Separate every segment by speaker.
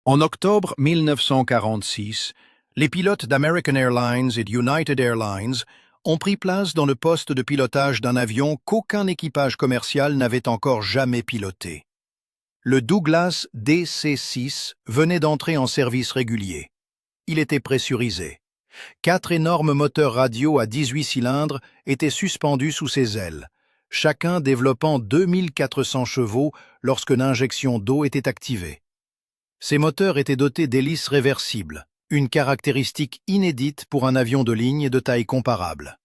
Speaker 1: En octobre 1946, les pilotes d'American Airlines et d'United Airlines ont pris place dans le poste de pilotage d'un avion qu'aucun équipage commercial n'avait encore jamais piloté. Le Douglas DC-6 venait d'entrer en service régulier. Il était pressurisé. 4 énormes moteurs radio à 18 cylindres étaient suspendus sous ses ailes, chacun développant 2400 chevaux lorsque l'injection d'eau était activée. Ces moteurs étaient dotés d'hélices réversibles, une caractéristique inédite pour un avion de ligne de taille comparable.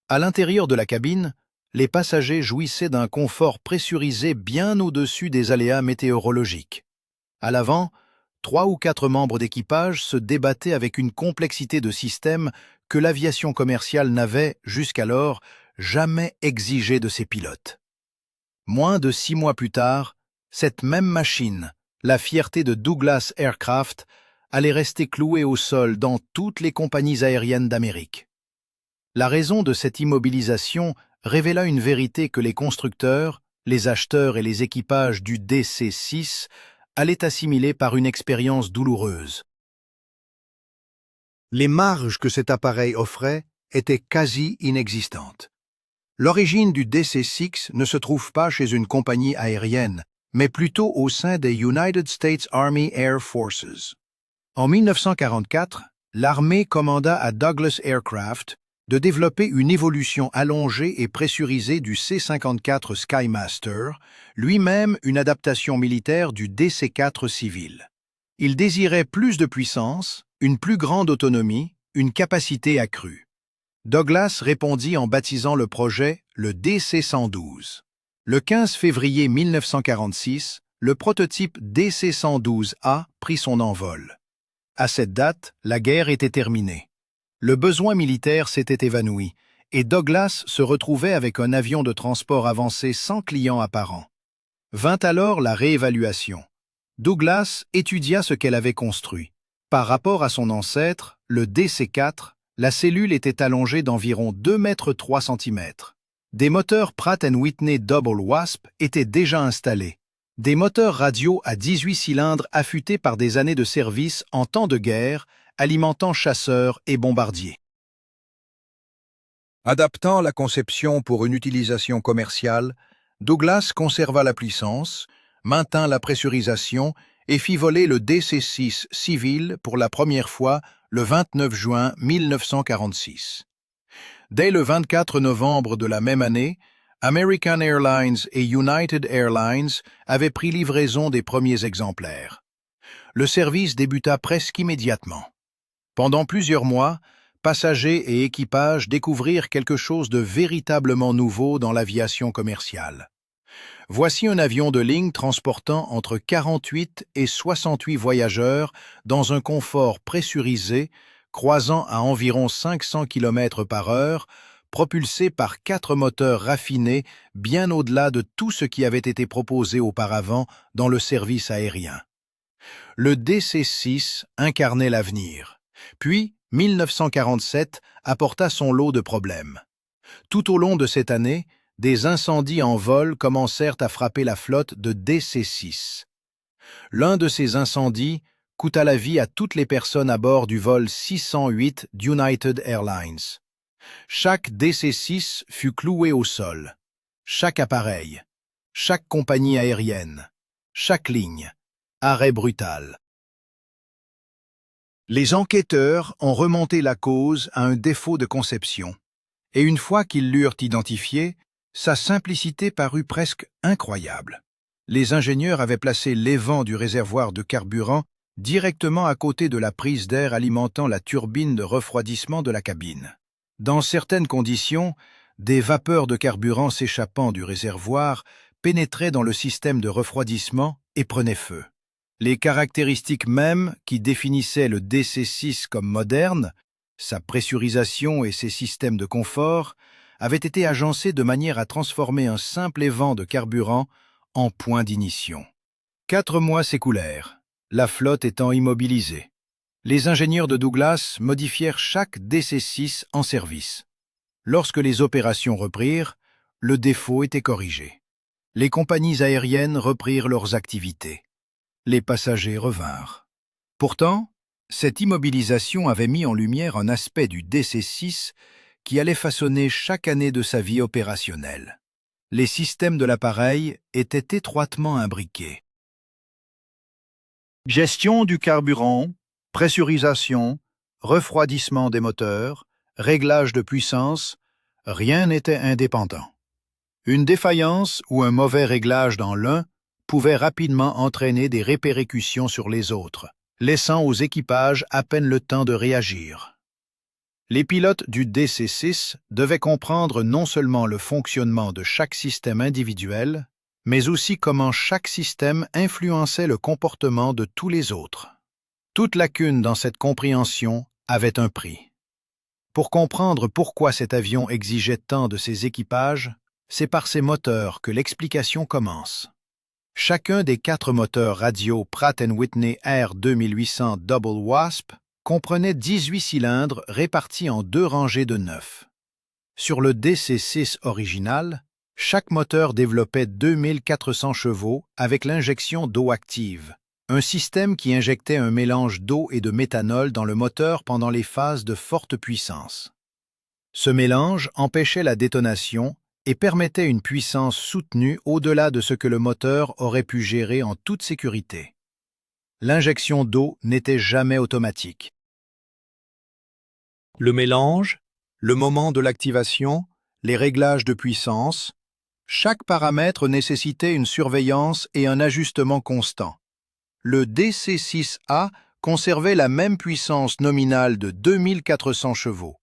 Speaker 1: À l'intérieur de la cabine, les passagers jouissaient d'un confort pressurisé bien au-dessus des aléas météorologiques. À l'avant, 3 ou 4 membres d'équipage se débattaient avec une complexité de système que l'aviation commerciale n'avait, jusqu'alors, jamais exigée de ses pilotes. Moins de 6 mois plus tard, cette même machine, la fierté de Douglas Aircraft, allait rester clouée au sol dans toutes les compagnies aériennes d'Amérique. La raison de cette immobilisation révéla une vérité que les constructeurs, les acheteurs et les équipages du DC-6 allaient assimiler par une expérience douloureuse. Les marges que cet appareil offrait étaient quasi inexistantes. L'origine du DC-6 ne se trouve pas chez une compagnie aérienne, mais plutôt au sein des United States Army Air Forces. En 1944, l'armée commanda à Douglas Aircraft de développer une évolution allongée et pressurisée du C-54 Skymaster, lui-même une adaptation militaire du DC-4 civil. Il désirait plus de puissance, une plus grande autonomie, une capacité accrue. Douglas répondit en baptisant le projet le DC-112. Le 15 février 1946, le prototype DC-112A prit son envol. À cette date, la guerre était terminée. Le besoin militaire s'était évanoui, et Douglas se retrouvait avec un avion de transport avancé sans client apparent. Vint alors la réévaluation. Douglas étudia ce qu'elle avait construit. Par rapport à son ancêtre, le DC-4, la cellule était allongée d'environ 2,3 m. Des moteurs Pratt & Whitney Double Wasp étaient déjà installés. Des moteurs radio à 18 cylindres affûtés par des années de service en temps de guerre, alimentant chasseurs et bombardiers. Adaptant la conception pour une utilisation commerciale, Douglas conserva la puissance, maintint la pressurisation et fit voler le DC-6 civil pour la première fois le 29 juin 1946. Dès le 24 novembre de la même année, American Airlines et United Airlines avaient pris livraison des premiers exemplaires. Le service débuta presque immédiatement. Pendant plusieurs mois, passagers et équipages découvrirent quelque chose de véritablement nouveau dans l'aviation commerciale. Voici un avion de ligne transportant entre 48 et 68 voyageurs dans un confort pressurisé, croisant à environ 500 km/h, propulsé par 4 moteurs raffinés bien au-delà de tout ce qui avait été proposé auparavant dans le service aérien. Le DC-6 incarnait l'avenir. Puis, 1947 apporta son lot de problèmes. Tout au long de cette année, des incendies en vol commencèrent à frapper la flotte de DC-6. L'un de ces incendies coûta la vie à toutes les personnes à bord du vol 608 d'United Airlines. Chaque DC-6 fut cloué au sol. Chaque appareil, chaque compagnie aérienne, chaque ligne. Arrêt brutal. Les enquêteurs ont remonté la cause à un défaut de conception, et une fois qu'ils l'eurent identifié, sa simplicité parut presque incroyable. Les ingénieurs avaient placé l'évent du réservoir de carburant directement à côté de la prise d'air alimentant la turbine de refroidissement de la cabine. Dans certaines conditions, des vapeurs de carburant s'échappant du réservoir pénétraient dans le système de refroidissement et prenaient feu. Les caractéristiques mêmes qui définissaient le DC-6 comme moderne, sa pressurisation et ses systèmes de confort, avaient été agencés de manière à transformer un simple évent de carburant en point d'ignition. 4 mois s'écoulèrent, la flotte étant immobilisée. Les ingénieurs de Douglas modifièrent chaque DC-6 en service. Lorsque les opérations reprirent, le défaut était corrigé. Les compagnies aériennes reprirent leurs activités. Les passagers revinrent.
Speaker 2: Pourtant, cette immobilisation avait mis en lumière un aspect du DC-6 qui allait façonner chaque année de sa vie opérationnelle. Les systèmes de l'appareil étaient étroitement imbriqués. Gestion du carburant, pressurisation, refroidissement des moteurs, réglage de puissance, rien n'était indépendant. Une défaillance ou un mauvais réglage dans l'un pouvait rapidement entraîner des répercussions sur les autres, laissant aux équipages à peine le temps de réagir. Les pilotes du DC-6 devaient comprendre non seulement le fonctionnement de chaque système individuel, mais aussi comment chaque système influençait le comportement de tous les autres. Toute lacune dans cette compréhension avait un prix. Pour comprendre pourquoi cet avion exigeait tant de ses équipages, c'est par ses moteurs que l'explication commence. Chacun des 4 moteurs radio Pratt & Whitney R2800 Double Wasp comprenait 18 cylindres répartis en 2 rangées de 9. Sur le DC-6 original, chaque moteur développait 2400 chevaux avec l'injection d'eau active, un système qui injectait un mélange d'eau et de méthanol dans le moteur pendant les phases de forte puissance. Ce mélange empêchait la détonation et permettait une puissance soutenue au-delà de ce que le moteur aurait pu gérer en toute sécurité. L'injection d'eau n'était jamais automatique. Le mélange, le moment de l'activation, les réglages de puissance, chaque paramètre nécessitait une surveillance et un ajustement constant. Le DC-6A conservait la même puissance nominale de 2400 chevaux.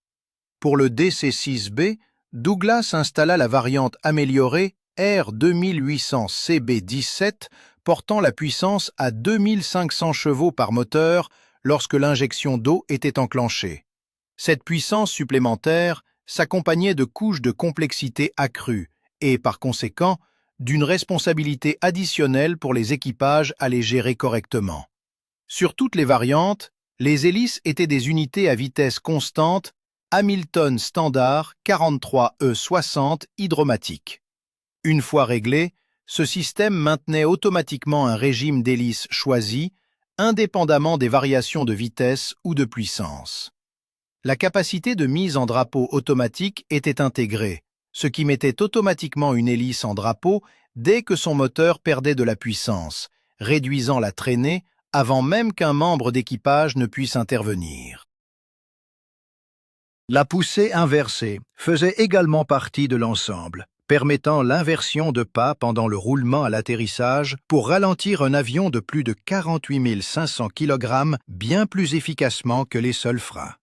Speaker 2: Pour le DC-6B, Douglas installa la variante améliorée R2800CB17 portant la puissance à 2500 chevaux par moteur lorsque l'injection d'eau était enclenchée. Cette puissance supplémentaire s'accompagnait de couches de complexité accrues et, par conséquent, d'une responsabilité additionnelle pour les équipages à les gérer correctement. Sur toutes les variantes, les hélices étaient des unités à vitesse constante Hamilton Standard 43E60 hydromatique. Une fois réglé, ce système maintenait automatiquement un régime d'hélice choisi, indépendamment des variations de vitesse ou de puissance. La capacité de mise en drapeau automatique était intégrée, ce qui mettait automatiquement une hélice en drapeau dès que son moteur perdait de la puissance, réduisant la traînée avant même qu'un membre d'équipage ne puisse intervenir. La poussée inversée faisait également partie de l'ensemble, permettant l'inversion de pas pendant le roulement à l'atterrissage pour ralentir un avion de plus de 48 500 kg bien plus efficacement que les seuls freins.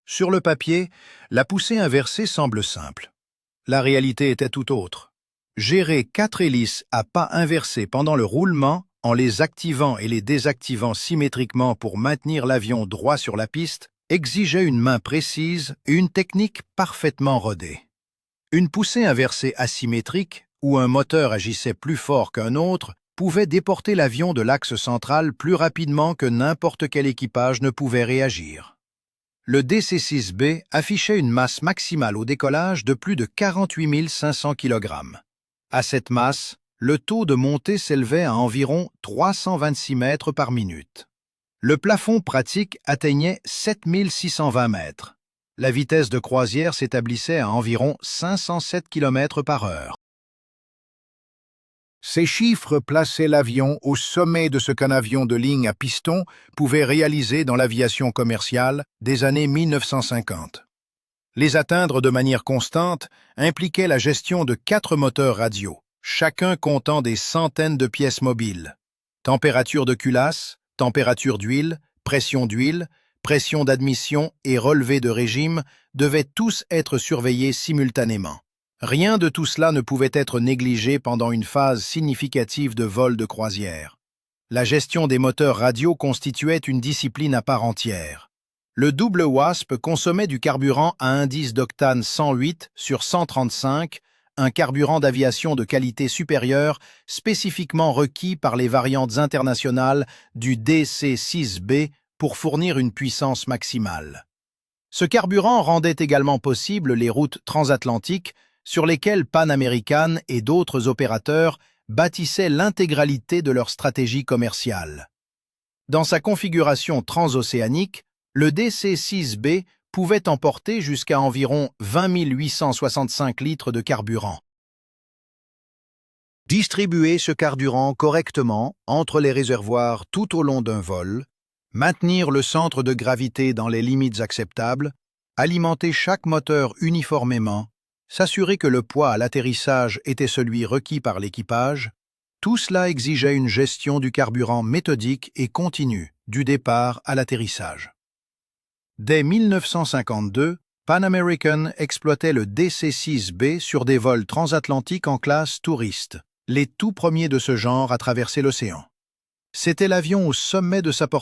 Speaker 2: Sur le papier, la poussée inversée semble simple. La réalité était tout autre. Gérer 4 hélices à pas inversés pendant le roulement, en les activant et les désactivant symétriquement pour maintenir l'avion droit sur la piste, exigeait une main précise et une technique parfaitement rodée. Une poussée inversée asymétrique, où un moteur agissait plus fort qu'un autre, pouvait déporter l'avion de l'axe central plus rapidement que n'importe quel équipage ne pouvait réagir. Le DC-6B affichait une masse maximale au décollage de plus de 48 500 kg. À cette masse, le taux de montée s'élevait à environ 326 mètres par minute. Le plafond pratique atteignait 7620 mètres. La vitesse de croisière s'établissait à environ 507 km/h. Ces chiffres plaçaient l'avion au sommet de ce qu'un avion de ligne à piston pouvait réaliser dans l'aviation commerciale des années 1950. Les atteindre de manière constante impliquait la gestion de 4 moteurs radio, chacun comptant des centaines de pièces mobiles. Température de culasse, température d'huile, pression d'admission et relevé de régime devaient tous être surveillés simultanément. Rien de tout cela ne pouvait être négligé pendant une phase significative de vol de croisière. La gestion des moteurs radio constituait une discipline à part entière. Le double Wasp consommait du carburant à indice d'octane 108 sur 135, un carburant d'aviation de qualité supérieure spécifiquement requis par les variantes internationales du DC-6B pour fournir une puissance maximale. Ce carburant rendait également possible les routes transatlantiques sur lesquelles Pan American et d'autres opérateurs bâtissaient l'intégralité de leur stratégie commerciale.
Speaker 1: Dans sa configuration transocéanique, le DC-6B pouvait emporter jusqu'à environ 20 865 litres de carburant. Distribuer ce carburant correctement entre les réservoirs tout au long d'un vol, maintenir le centre de gravité dans les limites acceptables, alimenter chaque moteur uniformément, s'assurer que le poids à l'atterrissage était celui requis par l'équipage, tout cela exigeait une gestion du carburant méthodique et continue, du départ à l'atterrissage. Dès 1952, Pan American exploitait le DC-6B sur des vols transatlantiques en classe touriste, les tout premiers de ce genre à traverser l'océan. C'était l'avion au sommet de sa portée.